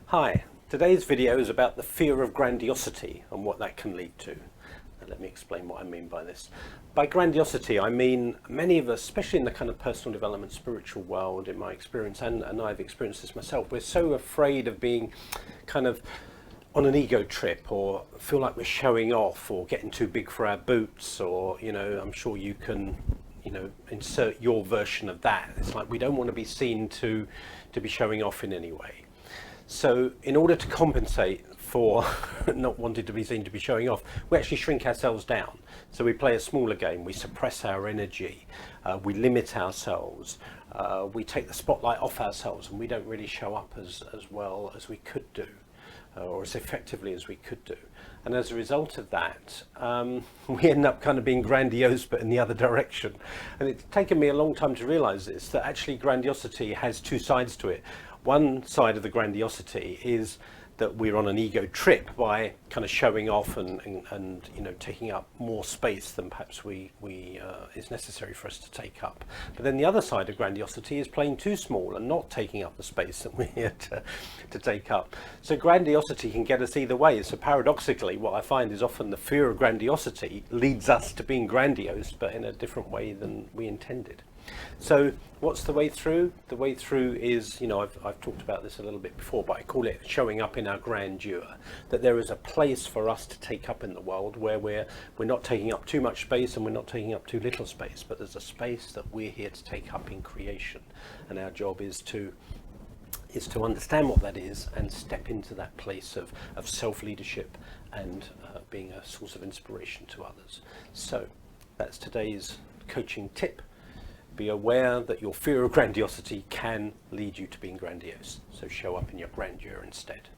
Hi, today's video is about the fear of grandiosity and what that can lead to. Let me explain what I mean by this. By grandiosity, I mean many of us, especially in the kind of personal development, spiritual world, in my experience, and I've experienced this myself, we're so afraid of being kind of on an ego trip, or feel like we're showing off, or getting too big for our boots, or, I'm sure you can, insert your version of that. It's like we don't want to be seen to be showing off in any way. So in order to compensate for not wanting to be seen to be showing off, we actually shrink ourselves down. So we play a smaller game, we suppress our energy, we limit ourselves, we take the spotlight off ourselves, and we don't really show up as well as we could do, or as effectively as we could do. And as a result of that, we end up kind of being grandiose, but in the other direction. And it's taken me a long time to realize this, that actually grandiosity has two sides to it. One side of the grandiosity is that we're on an ego trip by kind of showing off and taking up more space than perhaps is necessary for us to take up. But then the other side of grandiosity is playing too small and not taking up the space that we're here to take up. So grandiosity can get us either way. So paradoxically, what I find is often the fear of grandiosity leads us to being grandiose, but in a different way than we intended. So what's the way through? The way through is, I've talked about this a little bit before, but I call it showing up in our grandeur. That there is a place for us to take up in the world where we're not taking up too much space and we're not taking up too little space, but there's a space that we're here to take up in creation. And our job is to understand what that is and step into that place of self-leadership and being a source of inspiration to others. So that's today's coaching tip. Be aware that your fear of grandiosity can lead you to being grandiose. So show up in your grandeur instead.